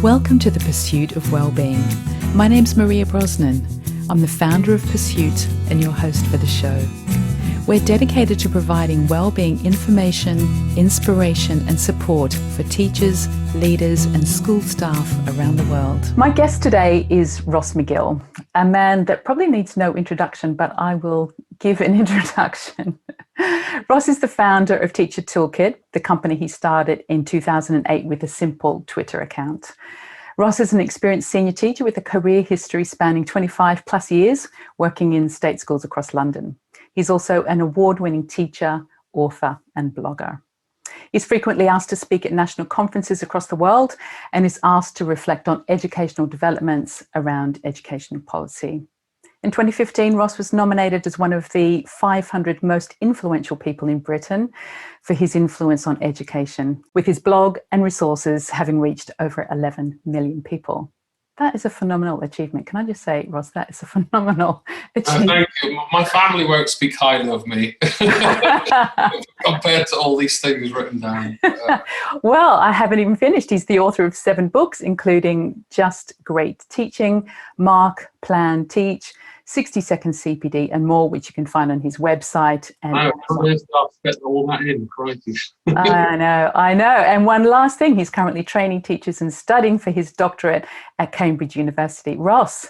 Welcome to the Pursuit of Wellbeing. My name's Maria Brosnan. I'm the founder of Pursuit and your host for the show. We're dedicated to providing wellbeing information, inspiration and support for teachers, leaders and school staff around the world. My guest today is Ross McGill, a man that probably needs no introduction, but I will give an introduction. Ross is the founder of Teacher Toolkit, the company he started in 2008 with a simple Twitter account. Ross is an experienced senior teacher with a career history spanning 25 plus years, working in state schools across London. He's also an award-winning teacher, author and blogger. He's frequently asked to speak at national conferences across the world and is asked to reflect on educational developments around education policy. In 2015, Ross was nominated as one of the 500 most influential people in Britain for his influence on education, with his blog and resources having reached over 11 million people. That is a phenomenal achievement. Can I just say, Ross, that is a phenomenal achievement. Thank you. My family won't speak highly of me compared to all these things written down. Well, I haven't even finished. He's the author of 7 books, including Just Great Teaching, Mark, Plan, Teach, 60-second CPD and more, which you can find on his website. And I get all that in, crikey. I know. And one last thing, he's currently training teachers and studying for his doctorate at Cambridge University. Ross,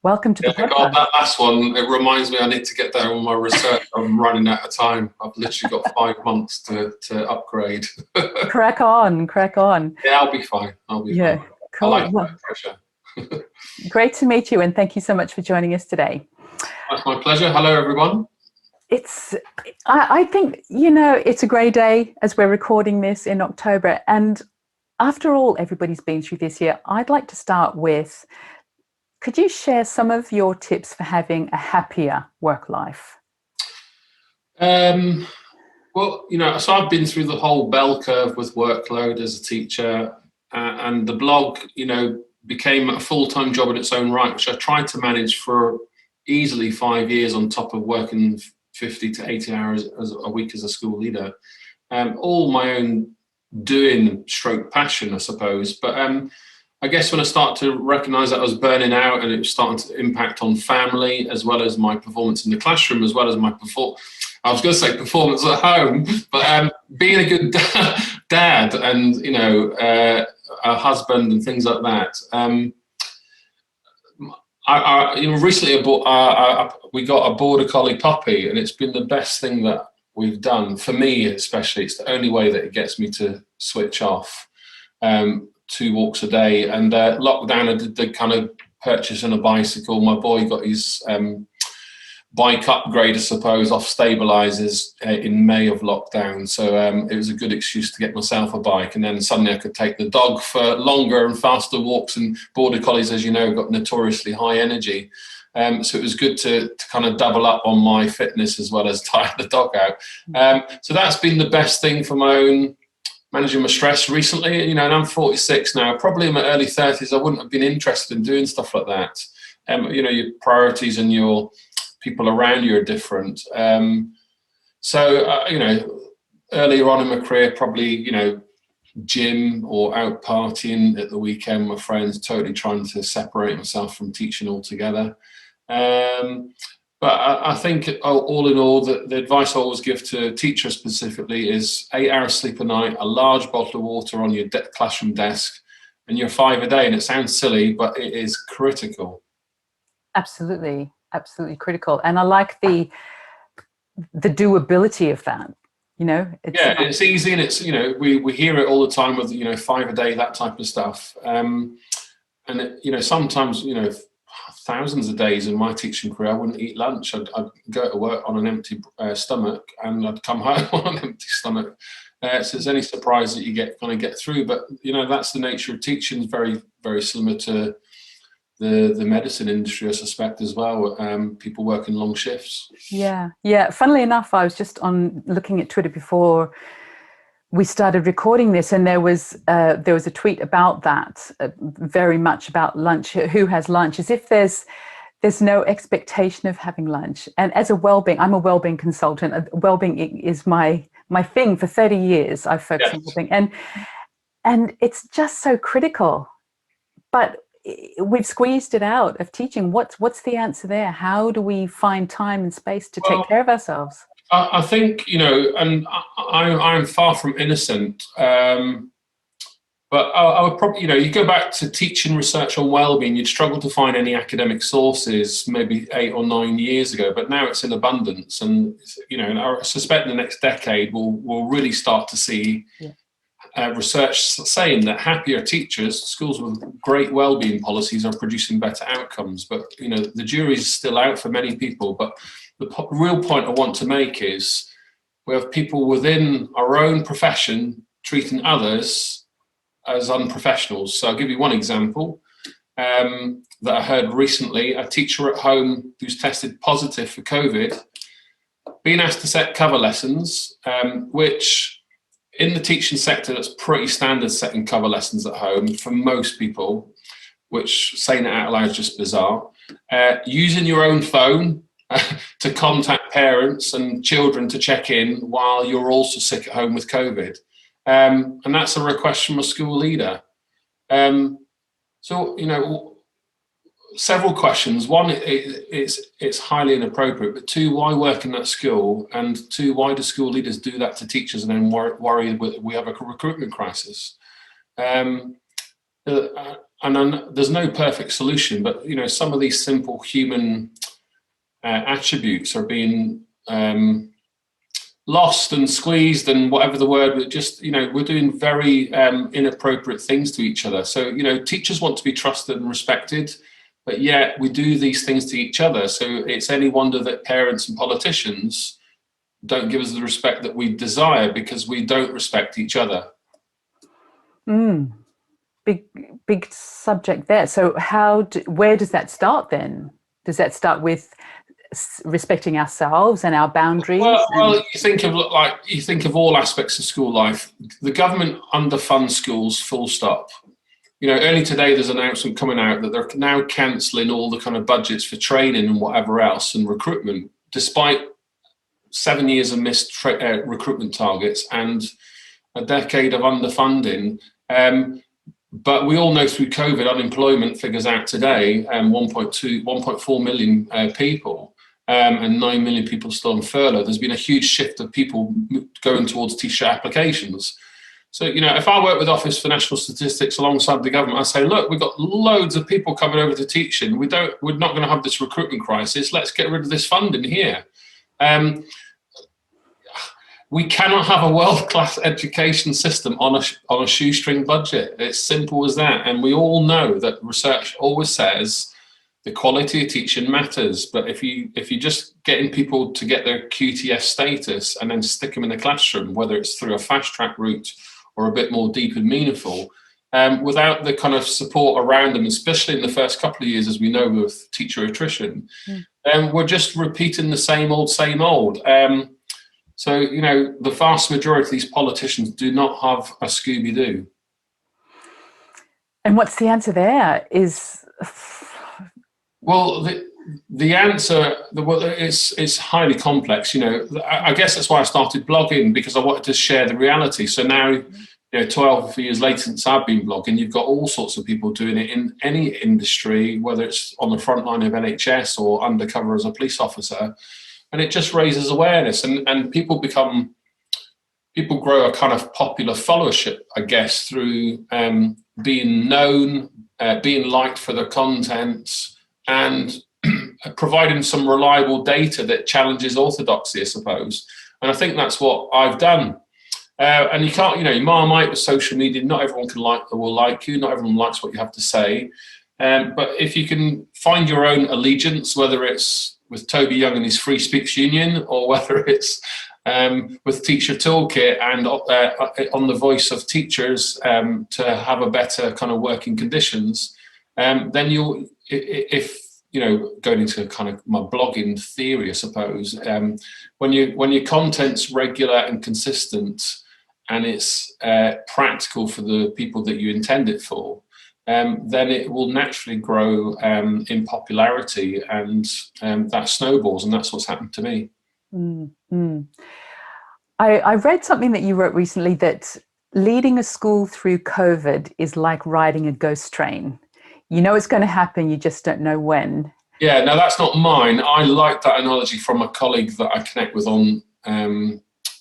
welcome to the podcast. God, that last one, it reminds me I need to get there on my research. I'm running out of time. I've literally got 5 months to upgrade. Crack on. Yeah, I'll be fine. Fine. Cool. I like that pressure. Great to meet you, and thank you so much for joining us today. That's my pleasure. Hello, everyone. I think, it's a great day as we're recording this in October. And after all everybody's been through this year, I'd like to start with, could you share some of your tips for having a happier work life? Well, so I've been through the whole bell curve with workload as a teacher, and the blog, became a full-time job in its own right, which I tried to manage for easily 5 years on top of working 50 to 80 hours a week as a school leader. All my own doing stroke passion, I suppose. But I guess when I started to recognise that I was burning out and it was starting to impact on family, as well as my performance in the classroom, as well as my performance at home, but being a good dad and, a husband and things like that. Recently we got a border collie puppy, and it's been the best thing that we've done for me, especially. It's the only way that it gets me to switch off. 2 walks a day, and lockdown, I did the kind of purchasing a bicycle. My boy got his bike upgrade, I suppose, off stabilizers in May of lockdown. So it was a good excuse to get myself a bike, and then suddenly I could take the dog for longer and faster walks. And border collies, as you know, got notoriously high energy. So it was good to kind of double up on my fitness as well as tire the dog out. So that's been the best thing for my own managing my stress recently. And I'm 46 now. Probably in my early 30s, I wouldn't have been interested in doing stuff like that. Your priorities and your people around you are different. Earlier on in my career, probably, gym or out partying at the weekend with friends, totally trying to separate myself from teaching altogether. But I think all in all, the advice I always give to teachers specifically is 8 hours sleep a night, a large bottle of water on your classroom desk, and you're 5 a day. And it sounds silly, but it is critical. Absolutely critical. And I like the doability of that. It's easy, and it's, we hear it all the time with 5 a day, that type of stuff. And sometimes, thousands of days in my teaching career, I wouldn't eat lunch. I'd go to work on an empty stomach, and I'd come home on an empty stomach. So it's any surprise that you get through. But that's the nature of teaching. Is very, very similar to the medicine industry, I suspect, as well. People working long shifts. Yeah. Funnily enough, I was just looking at Twitter before we started recording this, and there was a tweet about that, very much about lunch. Who has lunch? As if there's no expectation of having lunch. And as I'm a wellbeing consultant. Wellbeing is my thing for 30 years. I've focused on wellbeing, and it's just so critical but we've squeezed it out of teaching. What's the answer there? How do we find time and space to take care of ourselves? I think, and I'm far from innocent, but I would probably, you go back to teaching research on wellbeing, you'd struggle to find any academic sources maybe 8 or 9 years ago, but now it's in abundance. And, I suspect in the next decade, we'll really start to see research saying that happier teachers, schools with great wellbeing policies are producing better outcomes. But, the jury's still out for many people. But the real point I want to make is we have people within our own profession treating others as unprofessionals. So I'll give you one example that I heard recently. A teacher at home who's tested positive for COVID, being asked to set cover lessons, which in the teaching sector, that's pretty standard, setting cover lessons at home for most people, which saying it out loud is just bizarre. Using your own phone to contact parents and children to check in while you're also sick at home with COVID. And that's a request from a school leader. So, several questions. One, it's highly inappropriate, but two, why work in that school? And two, why do school leaders do that to teachers and then worry we have a recruitment crisis? And then there's no perfect solution, but, some of these simple human attributes are being lost and squeezed and whatever the word, but just, we're doing very inappropriate things to each other. So, teachers want to be trusted and respected, but yet we do these things to each other. So it's any wonder that parents and politicians don't give us the respect that we desire because we don't respect each other. Big subject there. So where does that start then? Does that start with respecting ourselves and our boundaries? Well, you think of all aspects of school life. The government underfunds schools, full stop. Early today there's an announcement coming out that they're now cancelling all the kind of budgets for training and whatever else and recruitment, despite 7 years of missed recruitment targets and a decade of underfunding. But we all know through COVID, unemployment figures out today, 1.4 million people. And 9 million people still on furlough. There's been a huge shift of people going towards teacher applications. So, if I work with Office for National Statistics alongside the government, I say, look, we've got loads of people coming over to teaching. We're not going to have this recruitment crisis. Let's get rid of this funding here. We cannot have a world-class education system on a shoestring budget. It's simple as that. And we all know that research always says the quality of teaching matters, but if you just getting people to get their QTS status and then stick them in the classroom, whether it's through a fast track route or a bit more deep and meaningful, without the kind of support around them, especially in the first couple of years, as we know with teacher attrition, we're just repeating the same old. So the vast majority of these politicians do not have a Scooby-Doo. And what's the answer there? Well, the answer is highly complex. I guess that's why I started blogging, because I wanted to share the reality. So now, 12 years later since I've been blogging, you've got all sorts of people doing it in any industry, whether it's on the front line of NHS or undercover as a police officer, and it just raises awareness, and people grow a kind of popular followership, I guess, through being known, being liked for their content, and providing some reliable data that challenges orthodoxy, I suppose. And I think that's what I've done. And you can't, Marmite with social media, not everyone will like you, not everyone likes what you have to say. But if you can find your own allegiance, whether it's with Toby Young and his Free Speech Union, or whether it's with Teacher Toolkit and on the voice of teachers to have a better kind of working conditions, then going into kind of my blogging theory, I suppose, when your content's regular and consistent and it's practical for the people that you intend it for, then it will naturally grow in popularity, and that snowballs, and that's what's happened to me. I read something that you wrote recently, that leading a school through COVID is like riding a ghost train. You know it's going to happen, you just don't know when. Yeah, no, that's not mine. I like that analogy from a colleague that I connect with on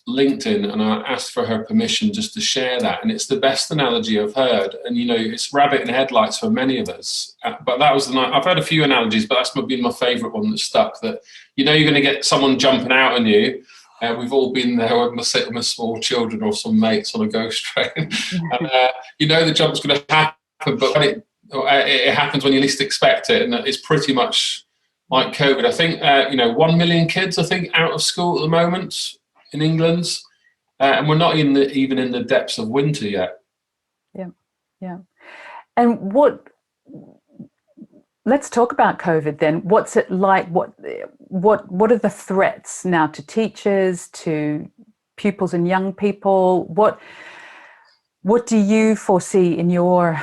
LinkedIn, and I asked for her permission just to share that. And it's the best analogy I've heard. And, you know, it's rabbit in headlights for many of us. But that was the night. I've heard a few analogies, but that's been my favourite one that stuck. That, you know, you're going to get someone jumping out on you. We've all been there when we're sitting with small children or some mates on a ghost train. And, you know the jump's going to happen, but when it happens when you least expect it, and it's pretty much like COVID. I think, 1 million kids, I think, out of school at the moment in England, and we're not even in the depths of winter yet. Yeah. And let's talk about COVID then. What's it like? What are the threats now to teachers, to pupils and young people? What do you foresee in your,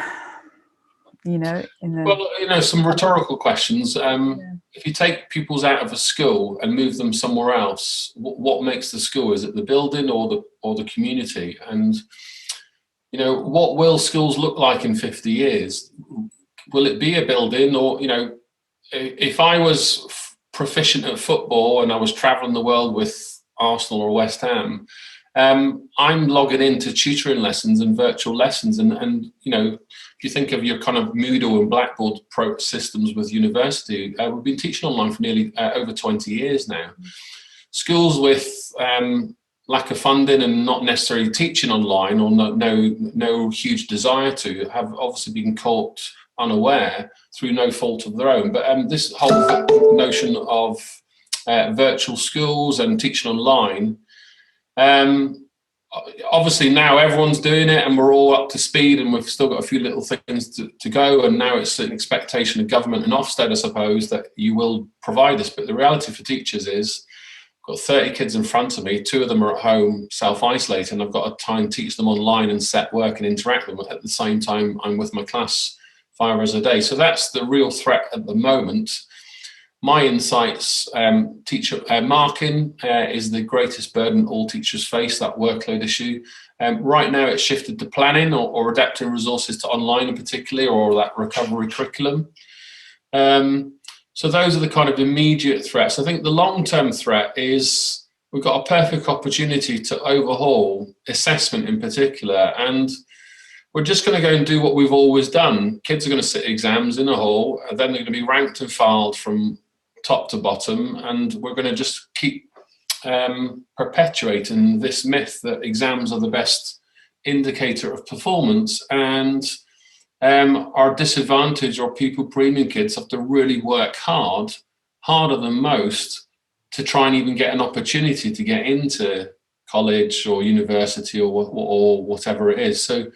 some rhetorical questions. If you take pupils out of a school and move them somewhere else, what makes the school? Is it the building or the community? And, you know, what will schools look like in 50 years? Will it be a building? Or, you know, if I was proficient at football and I was traveling the world with Arsenal or West Ham, I'm logging into tutoring lessons and virtual lessons, and you know, if you think of your kind of Moodle and Blackboard pro systems with university, we've been teaching online for nearly over 20 years now. Schools with lack of funding and not necessarily teaching online, or no huge desire to, have obviously been caught unaware through no fault of their own. But this whole notion of virtual schools and teaching online, obviously now everyone's doing it and we're all up to speed, and we've still got a few little things to go, and now it's an expectation of government and Ofsted, I suppose, that you will provide this. But the reality for teachers is, I've got 30 kids in front of me, 2 of them are at home self-isolating, and I've got to try and teach them online and set work and interact with them at the same time I'm with my class 5 hours a day. So that's the real threat at the moment. My insights, teacher marking is the greatest burden all teachers face, that workload issue. Right now it's shifted to planning or adapting resources to online in particular, or that recovery curriculum. So those are the kind of immediate threats. I think the long-term threat is we've got a perfect opportunity to overhaul assessment in particular, and we're just going to go and do what we've always done. Kids are going to sit exams in a hall, and then they're going to be ranked and filed from top to bottom, and we're going to just keep perpetuating this myth that exams are the best indicator of performance, and our disadvantaged or pupil premium kids have to really work harder than most, to try and even get an opportunity to get into college or university or whatever it is. So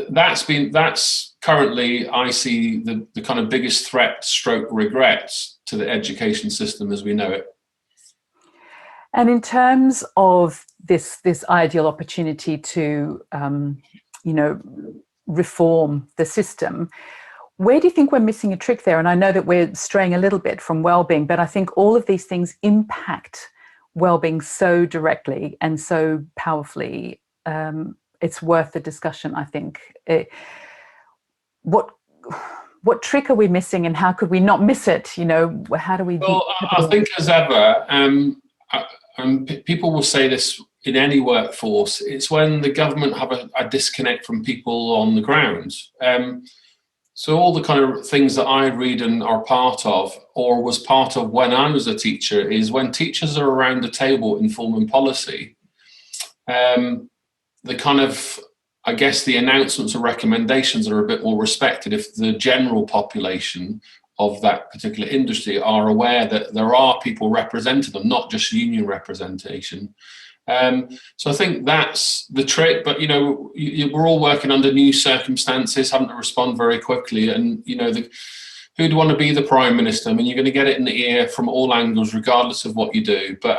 that's currently, I see, the kind of biggest threat stroke regrets to the education system as we know it. And in terms of this ideal opportunity to reform the system, where do you think we're missing a trick there? And I know that we're straying a little bit from Wellbeing, but I think all of these things impact Wellbeing so directly and so powerfully. It's worth the discussion, I think. What trick are we missing, and how could we not miss it? You know, how do we? Well, I think as ever, people will say this in any workforce, it's when the government have a disconnect from people on the ground. So all the kind of things that I read and are part of, or was part of when I was a teacher, is when teachers are around the table informing policy, the kind of, I guess, the announcements or recommendations are a bit more respected if the general population of that particular industry are aware that there are people representing them, not just union representation. So I think that's the trick. But, you know, we're all working under new circumstances, having to respond very quickly. And, you know, who'd want to be the Prime Minister? I mean, you're going to get it in the ear from all angles, regardless of what you do. But,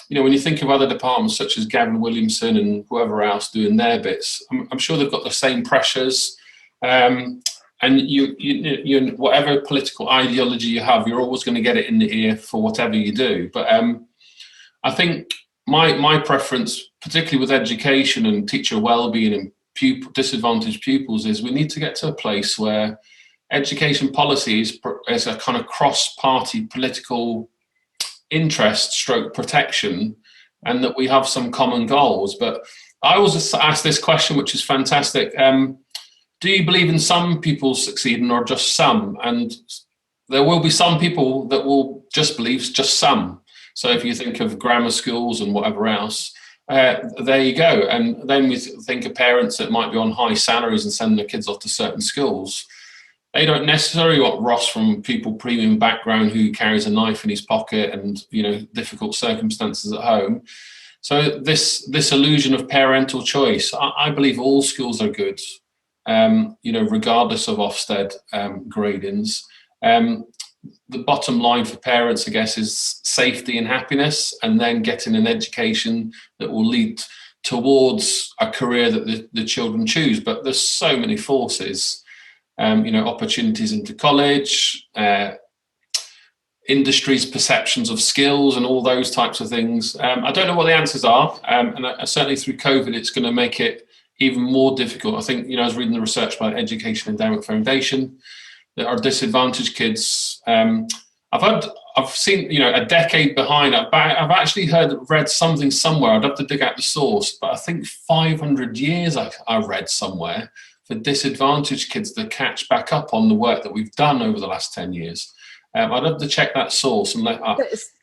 you know, when you think of other departments such as Gavin Williamson and whoever else doing their bits, I'm sure they've got the same pressures. And you whatever political ideology you have, you're always going to get it in the ear for whatever you do. But I think my preference, particularly with education and teacher well-being and disadvantaged pupils, is we need to get to a place where education policy is a kind of cross-party political interest stroke protection, and that we have some common goals. But I always ask this question, which is fantastic. Do you believe in some people succeeding or just some? And there will be some people that will just believe just some. So if you think of grammar schools and whatever else, there you go. And then we think of parents that might be on high salaries and sending their kids off to certain schools. They don't necessarily want Ross from people premium background who carries a knife in his pocket and, you know, difficult circumstances at home. So this illusion of parental choice, I believe all schools are good, you know, regardless of Ofsted gradings. The bottom line for parents, I guess, is safety and happiness, and then getting an education that will lead towards a career that the children choose. But there's so many forces. You know, opportunities into college, industry's perceptions of skills and all those types of things. I don't know what the answers are. And certainly through COVID, it's going to make it even more difficult. I think, you know, I was reading the research by Education Endowment Foundation that our disadvantaged kids, I've seen, you know, a decade behind. I've actually read something somewhere. I'd have to dig out the source, but I think 500 years I read somewhere for disadvantaged kids to catch back up on the work that we've done over the last 10 years. I'd have to check that source and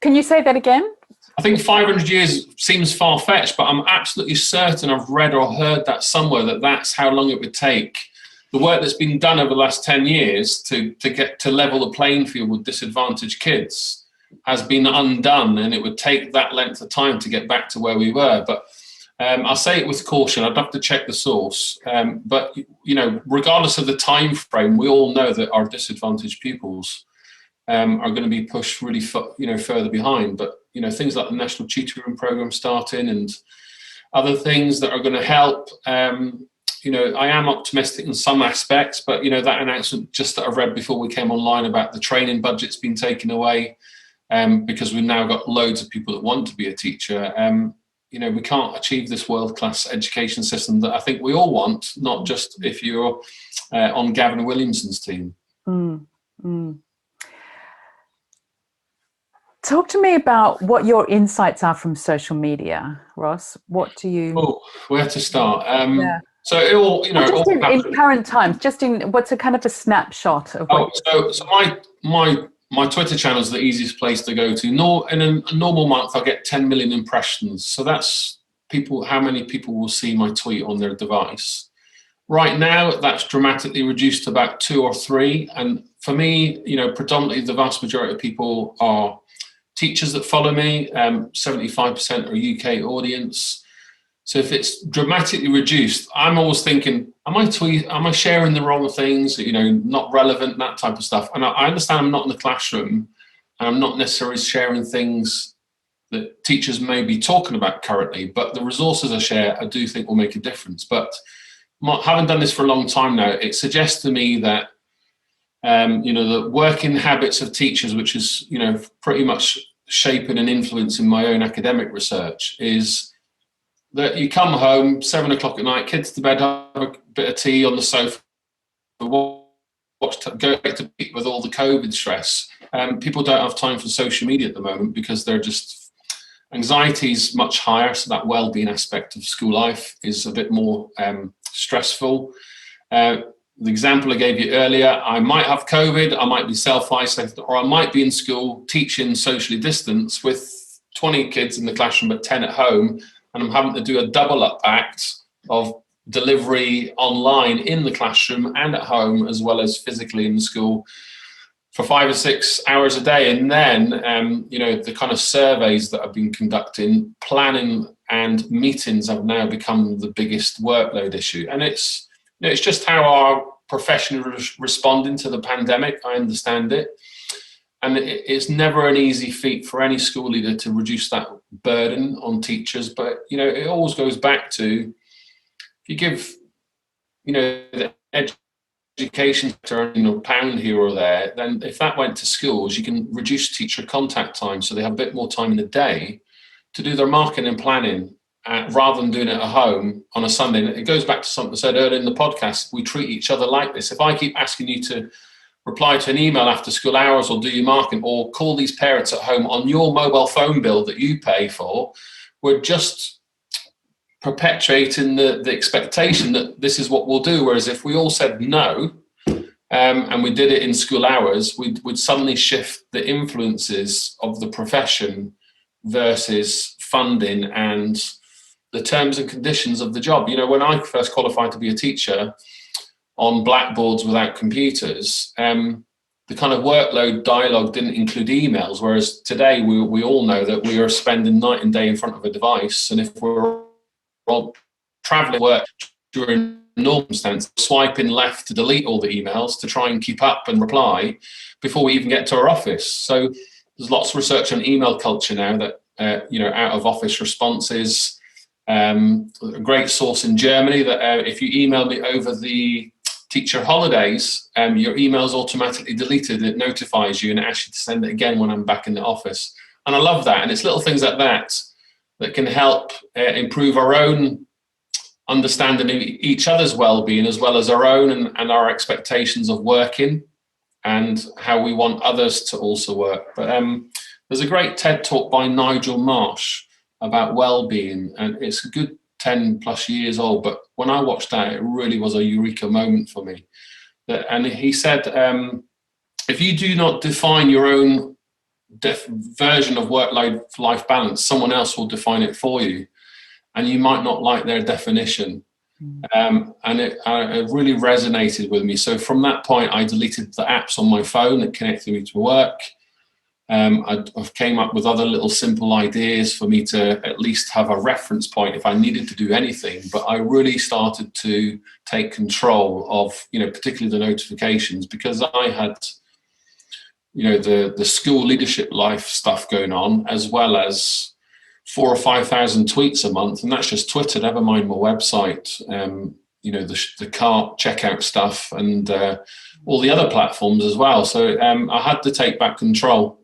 Can you say that again? I think 500 years seems far-fetched, but I'm absolutely certain I've read or heard that somewhere, that's how long it would take. The work that's been done over the last 10 years to get to level the playing field with disadvantaged kids has been undone, and it would take that length of time to get back to where we were. But I'll say it with caution. I'd have to check the source. But, you know, regardless of the time frame, we all know that our disadvantaged pupils are going to be pushed really, further behind. But, you know, things like the National Tutoring Programme starting and other things that are going to help. You know, I am optimistic in some aspects, but, you know, that announcement just that I read before we came online about the training budget's been taken away because we've now got loads of people that want to be a teacher. You know, we can't achieve this world-class education system that I think we all want, not just if you're on Gavin Williamson's team. Talk to me about what your insights are from social media, Ross. What do you... Oh, where to start? Yeah. So it all, you know... Just in current times, just in what's a kind of a snapshot of what... So my Twitter channel is the easiest place to go to. In a normal month, I'll get 10 million impressions. So that's how many people will see my tweet on their device. Right now, that's dramatically reduced to about 2 or 3. And for me, you know, predominantly the vast majority of people are teachers that follow me. 75% are UK audience. So if it's dramatically reduced, I'm always thinking, am I sharing the wrong things, you know, not relevant, that type of stuff. And I understand I'm not in the classroom and I'm not necessarily sharing things that teachers may be talking about currently, but the resources I share, I do think will make a difference. But having done this for a long time now, it suggests to me that, you know, the working habits of teachers, which is, you know, pretty much shaping and influencing my own academic research, is that you come home 7 o'clock at night, kids to bed, have a bit of tea on the sofa, go back to bed with all the COVID stress. People don't have time for social media at the moment because they're just, anxiety is much higher. So that well-being aspect of school life is a bit more stressful. The example I gave you earlier, I might have COVID, I might be self-isolated, or I might be in school teaching socially distanced with 20 kids in the classroom but 10 at home, and I'm having to do a double up act of delivery online in the classroom and at home, as well as physically in the school for 5 or 6 hours a day. And then, you know, the kind of surveys that I've been conducting, planning and meetings have now become the biggest workload issue. And it's just how our profession is responding to the pandemic. I understand it. And it's never an easy feat for any school leader to reduce that burden on teachers. But, you know, it always goes back to, if you give, you know, the education sector, you know, a pound here or there, then if that went to schools, you can reduce teacher contact time so they have a bit more time in the day to do their marketing and planning rather than doing it at home on a Sunday. And it goes back to something I said earlier in the podcast. We treat each other like this. If I keep asking you to reply to an email after school hours, or do your marking, or call these parents at home on your mobile phone bill that you pay for, we're just perpetuating the expectation that this is what we'll do. Whereas if we all said no, and we did it in school hours, we'd suddenly shift the influences of the profession versus funding and the terms and conditions of the job. You know, when I first qualified to be a teacher on blackboards without computers, the kind of workload dialogue didn't include emails, whereas today we all know that we are spending night and day in front of a device, and if we're all traveling work during normal circumstances, swiping left to delete all the emails to try and keep up and reply before we even get to our office. So there's lots of research on email culture now that out of office responses. A great source in Germany that if you email me over the teacher holidays, your email's automatically deleted. It notifies you and it asks you to send it again when I'm back in the office. And I love that. And it's little things like that that can help improve our own understanding of each other's well-being, as well as our own and our expectations of working and how we want others to also work. But there's a great TED talk by Nigel Marsh about well-being, and it's a good 10 plus years old, but when I watched that, it really was a eureka moment for me. And he said, if you do not define your own version of work-life balance, someone else will define it for you, and you might not like their definition. And it really resonated with me. So from that point, I deleted the apps on my phone that connected me to work. I've came up with other little simple ideas for me to at least have a reference point if I needed to do anything. But I really started to take control of, particularly the notifications, because I had, the school leadership life stuff going on, as well as 4,000 or 5,000 tweets a month, and that's just Twitter, never mind my website, the cart checkout stuff, and all the other platforms as well. So I had to take back control.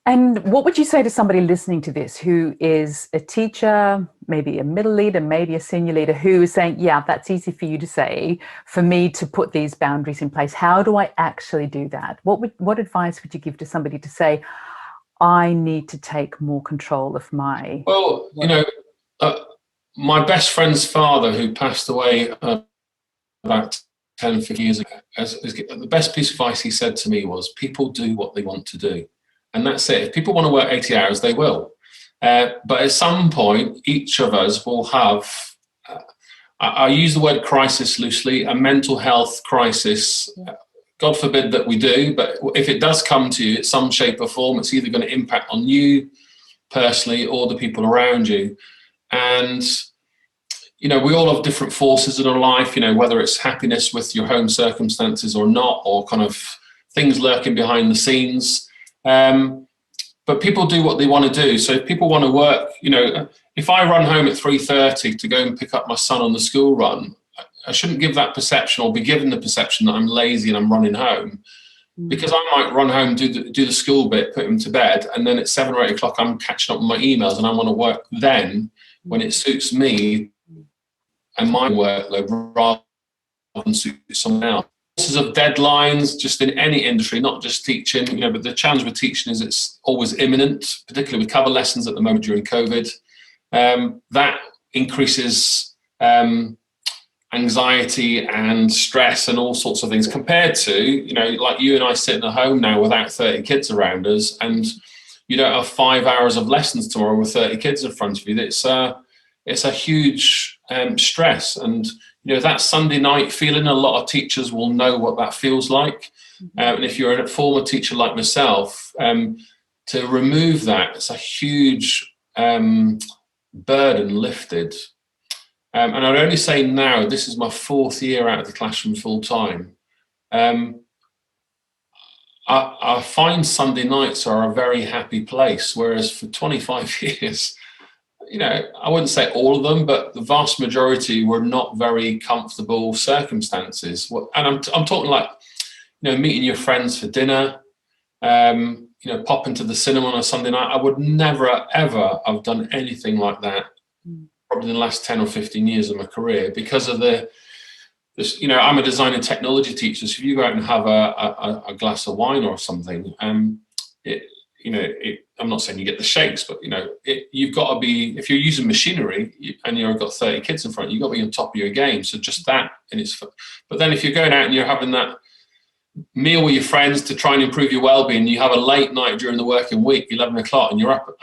And what would you say to somebody listening to this who is a teacher, maybe a middle leader, maybe a senior leader, who is saying, yeah, that's easy for you to say, for me to put these boundaries in place? How do I actually do that? What advice would you give to somebody to say, I need to take more control of my... Well, my best friend's father, who passed away about 10, 15 years ago, the best piece of advice he said to me was, people do what they want to do. And that's it. If people want to work 80 hours, they will. But at some point, each of us will have, I use the word crisis loosely, a mental health crisis. God forbid that we do, but if it does come to you in some shape or form, it's either going to impact on you personally or the people around you. And, we all have different forces in our life, whether it's happiness with your home circumstances or not, or kind of things lurking behind the scenes. But people do what they want to do. So if people want to work, if I run home at 3:30 to go and pick up my son on the school run, I shouldn't give that perception, or be given the perception that I'm lazy and I'm running home, because I might run home, do the school bit, put him to bed, and then at 7 or 8 o'clock I'm catching up with my emails, and I want to work then when it suits me and my workload rather than suit someone else. Of deadlines, just in any industry, not just teaching, but the challenge with teaching is it's always imminent, particularly with cover lessons at the moment during COVID. That increases anxiety and stress and all sorts of things, compared to, like you and I sitting at home now without 30 kids around us, and you don't have 5 hours of lessons tomorrow with 30 kids in front of you. It's a huge stress. And that Sunday night feeling, a lot of teachers will know what that feels like. And if you're a former teacher like myself, to remove that, it's a huge burden lifted. And I'd only say now, this is my 4th year out of the classroom full time. I find Sunday nights are a very happy place, whereas for 25 years, I wouldn't say all of them, but the vast majority were not very comfortable circumstances. And I'm talking like, meeting your friends for dinner, popping to the cinema on a Sunday night. I would never, ever have done anything like that, probably in the last 10 or 15 years of my career, because of the this, you know, I'm a design and technology teacher, so if you go out and have a glass of wine or something, I'm not saying you get the shakes, but you know, you've got to be, if you're using machinery and you've got 30 kids in front, you've got to be on top of your game. So just that, but then if you're going out and you're having that meal with your friends to try and improve your well-being, you have a late night during the working week, 11 o'clock, and you're out of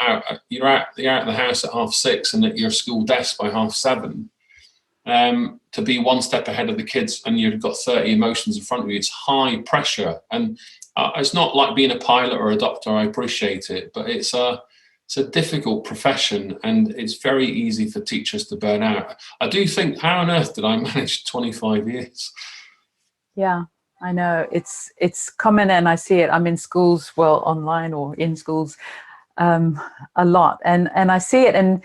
the house at 6:30 and at your school desk by 7:30. To be one step ahead of the kids, and you've got 30 emotions in front of you, it's high pressure. And it's not like being a pilot or a doctor. I appreciate it, but it's a difficult profession, and it's very easy for teachers to burn out. I do think, how on earth did I manage 25 years? Yeah, I know it's common, and I see it. I'm in schools, well, online or in schools, a lot, and I see it, and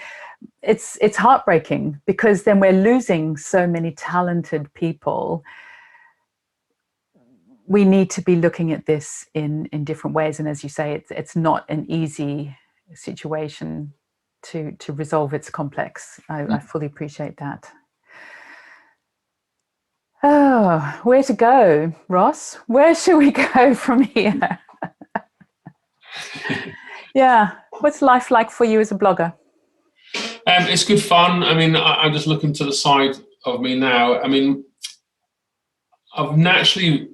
it's heartbreaking, because then we're losing so many talented people. We need to be looking at this in different ways, and as you say, it's not an easy situation to resolve. It's complex. I fully appreciate that. Oh, where to go, Ross? Where should we go from here? Yeah, what's life like for you as a blogger? It's good fun. I mean, I'm just looking to the side of me now. I mean, I've naturally,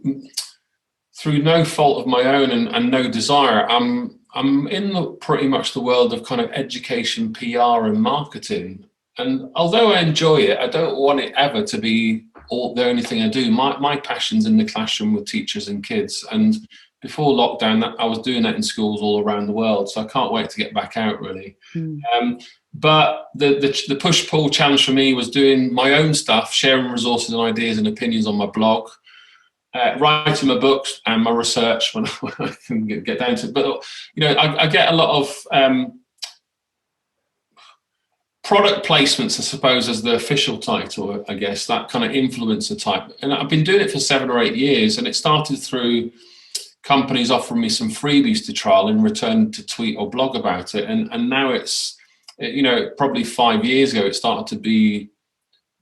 through no fault of my own and no desire, I'm in pretty much the world of kind of education, PR and marketing. And although I enjoy it, I don't want it ever to be the only thing I do. My passion's in the classroom with teachers and kids. And before lockdown, I was doing that in schools all around the world. So I can't wait to get back out, really. But the push-pull challenge for me was doing my own stuff, sharing resources and ideas and opinions on my blog, writing my books and my research when I can get down to it. But, you know, I get a lot of product placements, I suppose, as the official title, I guess, that kind of influencer type. And I've been doing it for 7 or 8 years, and it started through companies offering me some freebies to trial in return to tweet or blog about it. And now it's, you know, probably 5 years ago, it started to be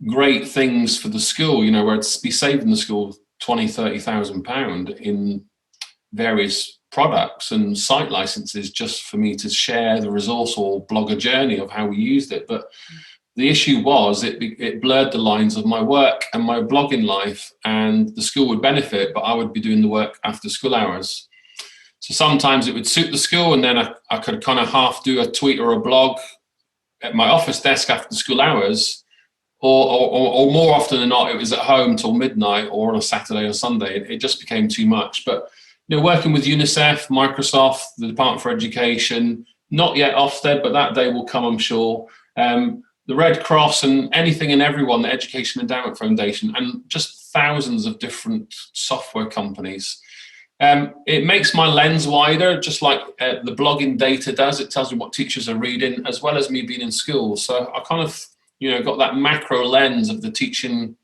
great things for the school, you know, where it's be saving the school 20,000, £30,000 in various products and site licenses just for me to share the resource or blogger journey of how we used it. But the issue was it blurred the lines of my work and my blogging life, and the school would benefit, but I would be doing the work after school hours. So sometimes it would suit the school, and then I could kind of half do a tweet or a blog at my office desk after school hours, or more often than not, it was at home till midnight or on a Saturday or Sunday. It just became too much. But you know, working with UNICEF, Microsoft, the Department for Education, not yet Ofsted, but that day will come, I'm sure. The Red Cross and anything and everyone, the Education Endowment Foundation, and just thousands of different software companies. It makes my lens wider, just like the blogging data does. It tells me what teachers are reading, as well as me being in school. So I kind of, you know, got that macro lens of the teaching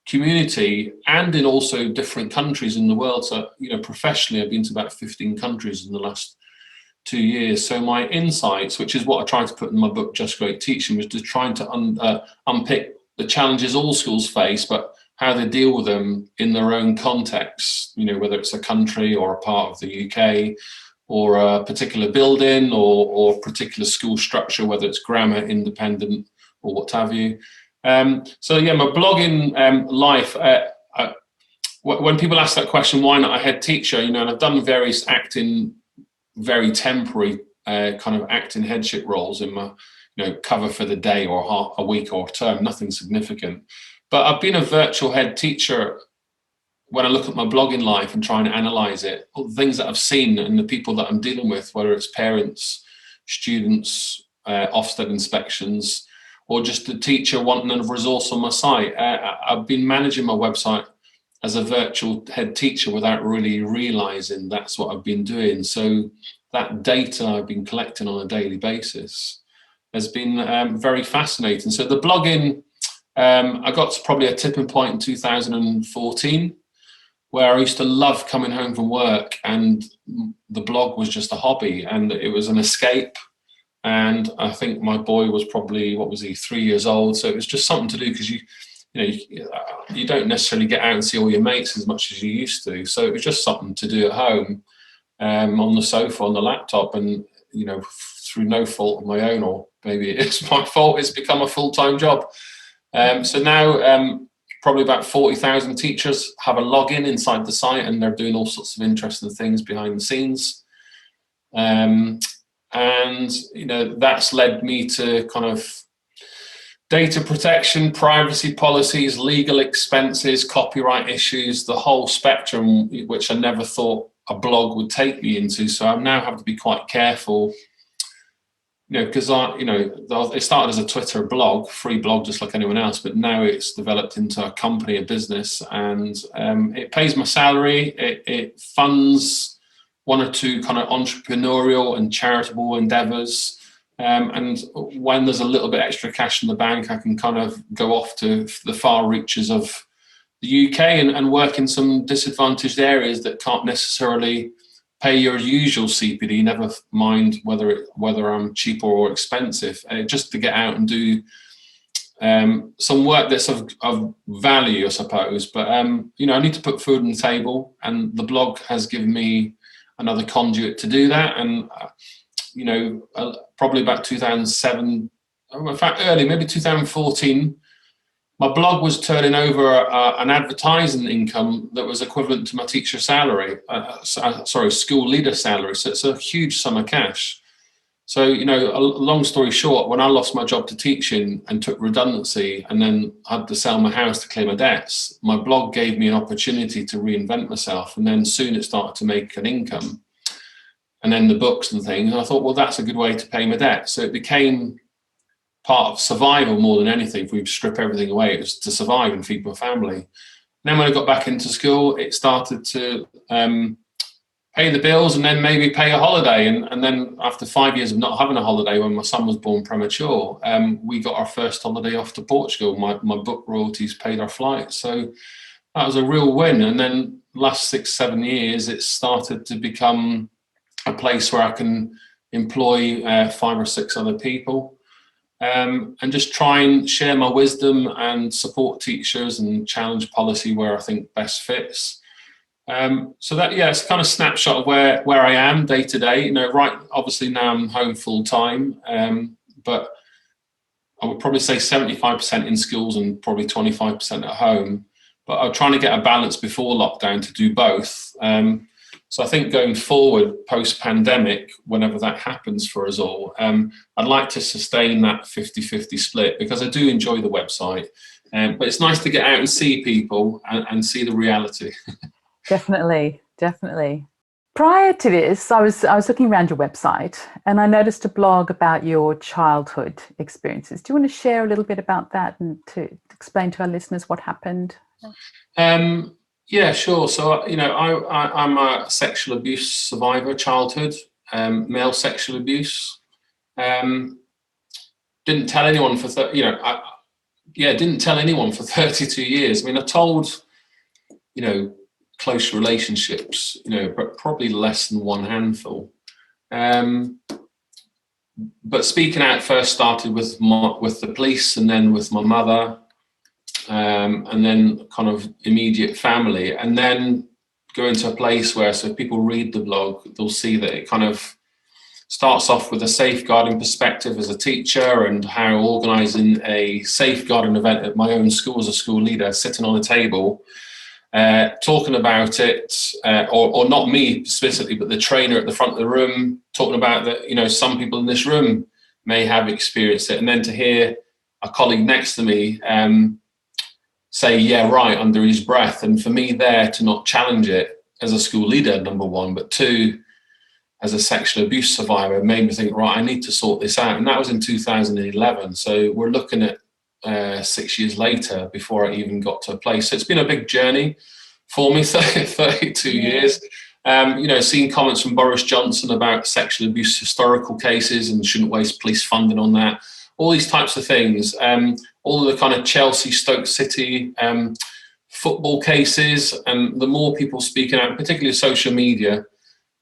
community, and in also different countries in the world. So, you know, professionally, I've been to about 15 countries in the last 2 years. So my insights, which is what I tried to put in my book, Just Great Teaching, was just trying to unpick the challenges all schools face, but how they deal with them in their own context, you know, whether it's a country or a part of the UK or a particular building or particular school structure, whether it's grammar, independent or what have you. So yeah, my blogging life, when people ask that question, why not a head teacher, you know, and I've done various acting, very temporary kind of acting headship roles in my, you know, cover for the day or a week or term, nothing significant. But I've been a virtual head teacher. When I look at my blogging life and try and analyze it, all the things that I've seen and the people that I'm dealing with, whether it's parents, students, Ofsted inspections, or just a teacher wanting a resource on my site. I've been managing my website as a virtual head teacher without really realizing that's what I've been doing. So that data I've been collecting on a daily basis has been very fascinating. So the blogging, I got to probably a tipping point in 2014, where I used to love coming home from work, and the blog was just a hobby and it was an escape. And I think my boy was probably, what was he, 3 years old. So it was just something to do, because you don't necessarily get out and see all your mates as much as you used to. So it was just something to do at home, on the sofa, on the laptop, and through no fault of my own, or maybe it's my fault, it's become a full-time job. So now probably about 40,000 teachers have a login inside the site, and they're doing all sorts of interesting things behind the scenes. And that's led me to kind of data protection, privacy policies, legal expenses, copyright issues, the whole spectrum, which I never thought a blog would take me into. So I now have to be quite careful, because it started as a Twitter blog, free blog, just like anyone else, but now it's developed into a company, a business, and it pays my salary. It funds one or two kind of entrepreneurial and charitable endeavors. And when there's a little bit extra cash in the bank, I can kind of go off to the far reaches of the UK and work in some disadvantaged areas that can't necessarily pay your usual CPD, never mind whether I'm cheap or expensive, just to get out and do some work that's of value, I suppose. But I need to put food on the table, and the blog has given me another conduit to do that. And probably about 2007, in fact early, maybe 2014, my blog was turning over an advertising income that was equivalent to my teacher salary, school leader salary. So it's a huge sum of cash. So, a long story short, when I lost my job to teaching and took redundancy and then had to sell my house to clear my debts, my blog gave me an opportunity to reinvent myself. And then soon it started to make an income. And then the books and things. And I thought, well, that's a good way to pay my debt. So it became part of survival more than anything. If we strip everything away, it was to survive and feed my family. And then when I got back into school, it started to pay the bills and then maybe pay a holiday. And then after 5 years of not having a holiday, when my son was born premature, we got our first holiday off to Portugal. My book royalties paid our flight. So that was a real win. And then last 6-7 years, it started to become a place where I can employ 5 or 6 other people, and just try and share my wisdom and support teachers and challenge policy where I think best fits. So that, it's kind of snapshot of where I am day to day. Right, obviously now I'm home full time, but I would probably say 75% in schools and probably 25% at home. But I'm trying to get a balance before lockdown to do both. So I think going forward, post-pandemic, whenever that happens for us all, I'd like to sustain that 50-50 split, because I do enjoy the website. But it's nice to get out and see people and see the reality. Definitely. Prior to this, I was looking around your website and I noticed a blog about your childhood experiences. Do you want to share a little bit about that and to explain to our listeners what happened? Yeah, sure. So, I'm a sexual abuse survivor, childhood, male sexual abuse. Didn't tell anyone for, didn't tell anyone for 32 years. I mean, I told, close relationships, but probably less than one handful. But speaking out first started with the police, and then with my mother. And then kind of immediate family, and then go into a place where, so if people read the blog, they'll see that it kind of starts off with a safeguarding perspective as a teacher, and how organising a safeguarding event at my own school as a school leader, sitting on a table, talking about it, or not me specifically, but the trainer at the front of the room, talking about that, some people in this room may have experienced it, and then to hear a colleague next to me say, yeah, right, under his breath. And for me there to not challenge it as a school leader, number one, but two, as a sexual abuse survivor, made me think, right, I need to sort this out. And that was in 2011. So we're looking at 6 years later before I even got to a place. So it's been a big journey for me, 32 years. Seeing comments from Boris Johnson about sexual abuse historical cases and shouldn't waste police funding on that. All these types of things, all of the kind of Chelsea, Stoke City football cases, and the more people speaking out, particularly social media,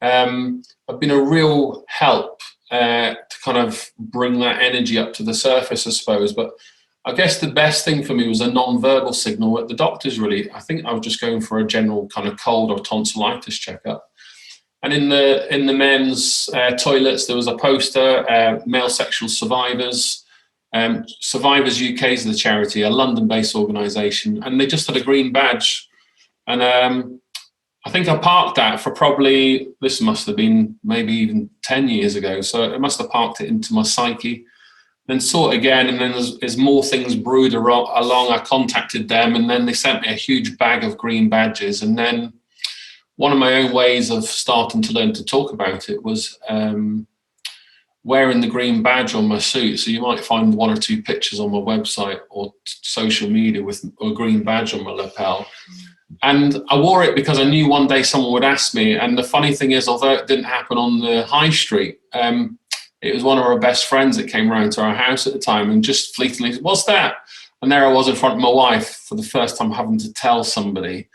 have been a real help to kind of bring that energy up to the surface, I suppose. But I guess the best thing for me was a non-verbal signal at the doctor's, really. I think I was just going for a general kind of cold or tonsillitis checkup. And in the men's toilets, there was a poster, Male Sexual Survivors. Survivors UK is the charity, a London-based organisation, and they just had a green badge. And I think I parked that for probably, this must have been maybe even 10 years ago, so I must have parked it into my psyche. Then saw it again, and then as more things brewed along, I contacted them, and then they sent me a huge bag of green badges. And then one of my own ways of starting to learn to talk about it was wearing the green badge on my suit. So you might find one or two pictures on my website or social media with a green badge on my lapel. And I wore it because I knew one day someone would ask me. And the funny thing is, although it didn't happen on the high street, it was one of our best friends that came round to our house at the time and just fleetingly said, "What's that?" And there I was in front of my wife for the first time having to tell somebody.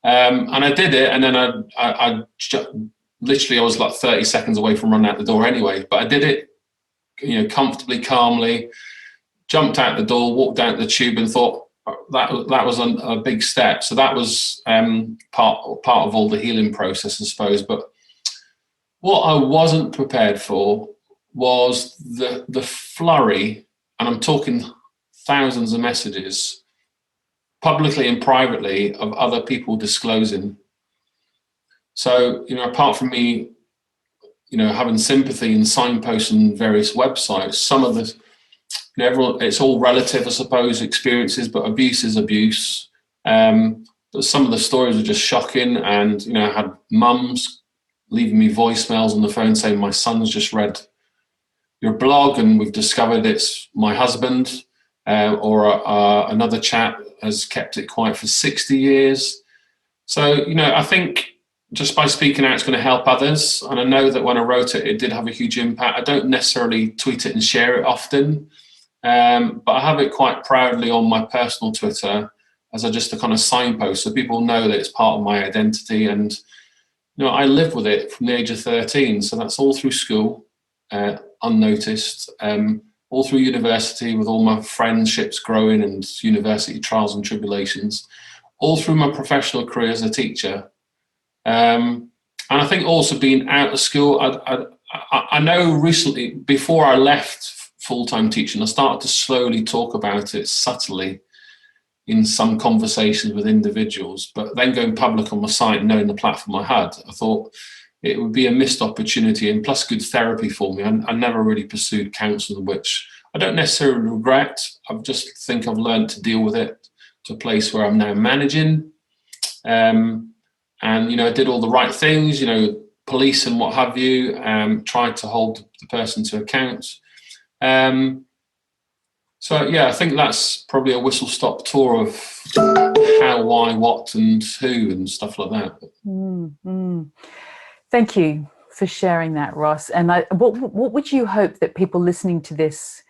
And I did it, and then I literally, I was like 30 seconds away from running out the door anyway, but I did it, you know, comfortably, calmly, jumped out the door, walked out the tube, and thought that was a big step. So that was part of all the healing process, I suppose. But what I wasn't prepared for was the flurry, and I'm talking thousands of messages, publicly and privately, of other people disclosing. So, you know, apart from me, you know, having sympathy and signposts on various websites, some of the, you know, everyone, it's all relative, I suppose, experiences, but abuse is abuse. But some of the stories are just shocking, and, you know, I had mums leaving me voicemails on the phone saying, "My son's just read your blog and we've discovered it's my husband," or another chap has kept it quiet for 60 years. So, you know, I think just by speaking out, it's going to help others. And I know that when I wrote it, it did have a huge impact. I don't necessarily tweet it and share it often, but I have it quite proudly on my personal Twitter as just a kind of signpost, so people know that it's part of my identity. And, you know, I live with it from the age of 13. So that's all through school, unnoticed, all through university with all my friendships growing and university trials and tribulations, all through my professional career as a teacher. And I think also being out of school, I know recently, before I left full-time teaching, I started to slowly talk about it subtly in some conversations with individuals, but then going public on my site and knowing the platform I had, I thought it would be a missed opportunity, and plus good therapy for me. I never really pursued counselling, which I don't necessarily regret. I just think I've learned to deal with it to a place where I'm now managing. And, you know, I did all the right things, you know, police and what have you, tried to hold the person to account. So, yeah, I think that's probably a whistle-stop tour of how, why, what, and who, and stuff like that. Thank you for sharing that, Ross. And what would you hope that people listening to this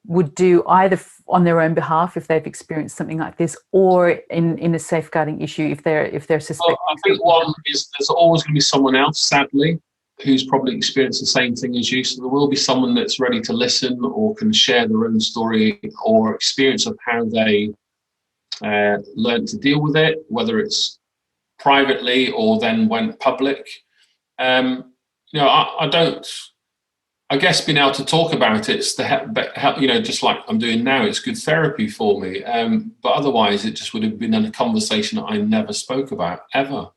would do, either on their own behalf if they've experienced something like this, or in a safeguarding issue if they're suspecting? Well, I think one is there's always going to be someone else, sadly, who's probably experienced the same thing as you. So there will be someone that's ready to listen or can share their own story or experience of how they learned to deal with it, whether it's privately or then went public. You know, I guess being able to talk about it's the help, you know, just like I'm doing now, it's good therapy for me. But otherwise, it just would have been a conversation that I never spoke about, ever.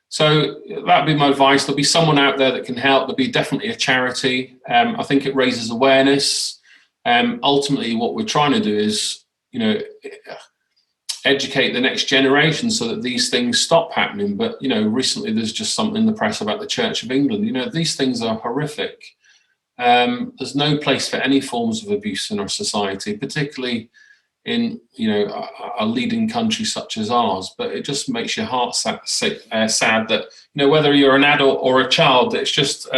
So that'd be my advice. There'll be someone out there that can help. There'll be definitely a charity. I think it raises awareness. Ultimately, what we're trying to do is, you know, educate the next generation so that these things stop happening. But, you know, recently there's just something in the press about the Church of England. You know, these things are horrific. There's no place for any forms of abuse in our society, particularly in, you know, a leading country such as ours. But it just makes your heart sad that, you know, whether you're an adult or a child, it's just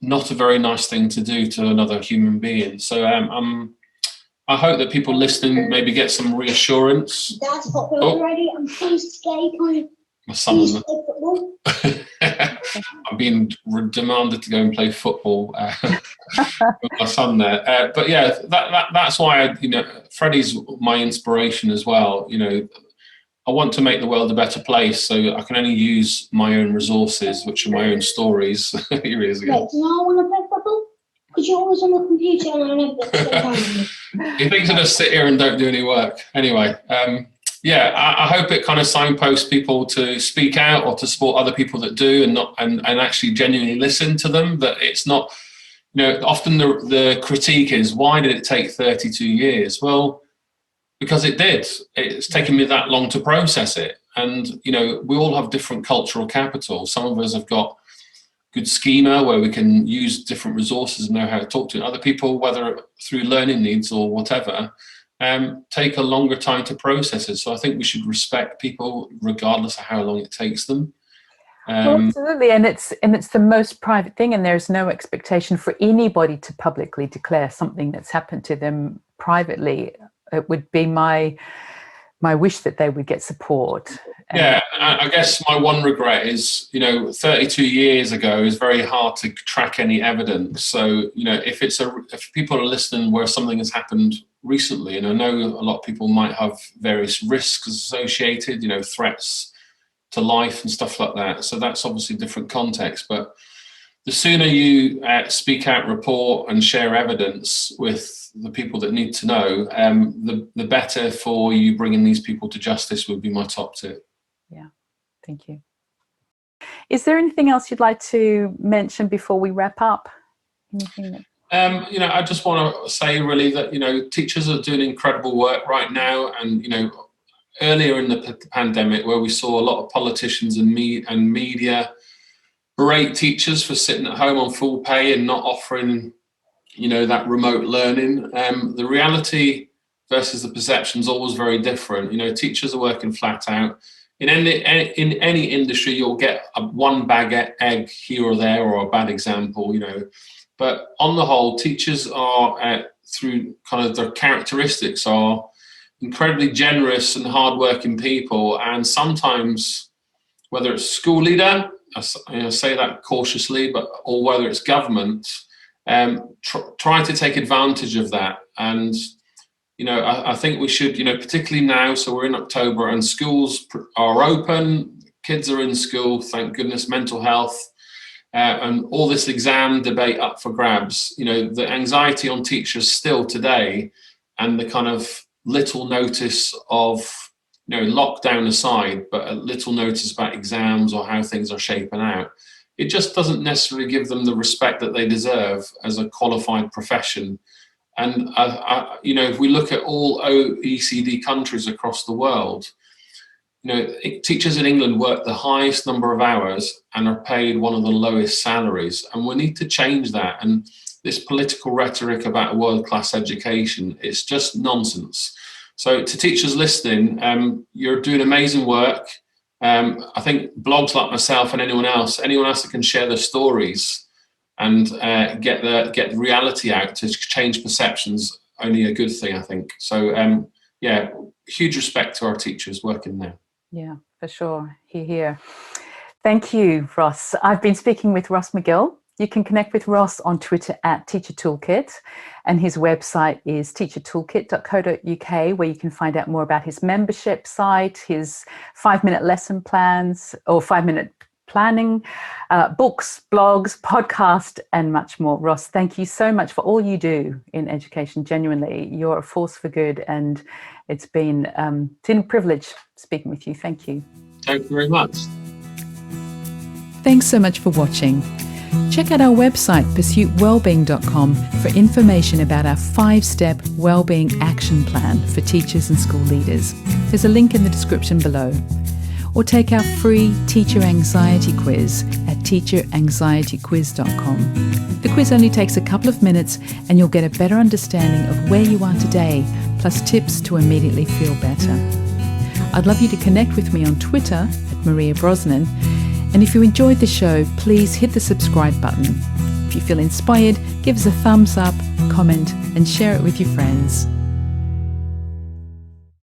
not a very nice thing to do to another human being. So I hope that people listening maybe get some reassurance. Dad's got already. I'm so scared. My son. I'm being demanded to go and play football with my son there. But yeah, that's why Freddie's my inspiration as well. I want to make the world a better place, so I can only use my own resources, which are my own stories. Here he is again. Wait, do you want to play football? Because you're always on the computer and I know that. He thinks I just sit here and don't do any work. Anyway, I hope it kind of signposts people to speak out or to support other people that do, and actually genuinely listen to them. That it's not, often the critique is, why did it take 32 years? Well, because it did. It's taken me that long to process it. And, we all have different cultural capital. Some of us have got good schema where we can use different resources and know how to talk to other people, whether through learning needs or whatever, take a longer time to process it. So I think we should respect people regardless of how long it takes them. Absolutely, and it's the most private thing, and there's no expectation for anybody to publicly declare something that's happened to them privately. It would be my wish that they would get support. Yeah, I guess my one regret is, 32 years ago is very hard to track any evidence. So, if people are listening where something has happened recently, and I know a lot of people might have various risks associated, threats to life and stuff like that. So that's obviously a different context. But the sooner you speak out, report and share evidence with the people that need to know, the better for you bringing these people to justice would be my top tip. Yeah, thank you. Is there anything else you'd like to mention before we wrap up? Anything that... I just want to say really that, teachers are doing incredible work right now. And, earlier in the pandemic, where we saw a lot of politicians and media berate teachers for sitting at home on full pay and not offering, that remote learning. The reality versus the perception is always very different. Teachers are working flat out. In any industry, you'll get one bag egg here or there, or a bad example, But on the whole, teachers are, through kind of their characteristics, are incredibly generous and hardworking people. And sometimes, whether it's school leader, I say that cautiously, or whether it's government, try to take advantage of that. And, I think we should, particularly now, so we're in October and schools are open, kids are in school, thank goodness, mental health, and all this exam debate up for grabs. The anxiety on teachers still today, and the kind of little notice of, lockdown aside, but a little notice about exams or how things are shaping out. It just doesn't necessarily give them the respect that they deserve as a qualified profession. And, if we look at all OECD countries across the world, teachers in England work the highest number of hours and are paid one of the lowest salaries. And we need to change that. And this political rhetoric about a world-class education, it's just nonsense. So to teachers listening, you're doing amazing work. I think blogs like myself and anyone else that can share their stories and get the reality out to change perceptions, only a good thing, I think. So, huge respect to our teachers working there. Yeah, for sure. Here. Thank you, Ross. I've been speaking with Ross McGill. You can connect with Ross on Twitter at Teacher Toolkit, and his website is teachertoolkit.co.uk, where you can find out more about his membership site, his 5-minute lesson plans or 5-minute planning, books, blogs, podcast, and much more. Ross, thank you so much for all you do in education. Genuinely, you're a force for good, and it's been a privilege speaking with you. Thank you. Thank you very much. Thanks so much for watching. Check out our website, pursuitwellbeing.com, for information about our 5-step wellbeing action plan for teachers and school leaders. There's a link in the description below. Or take our free teacher anxiety quiz at teacheranxietyquiz.com. The quiz only takes a couple of minutes and you'll get a better understanding of where you are today, plus tips to immediately feel better. I'd love you to connect with me on Twitter at Maria Brosnan. And if you enjoyed the show, please hit the subscribe button. If you feel inspired, give us a thumbs up, comment, and share it with your friends.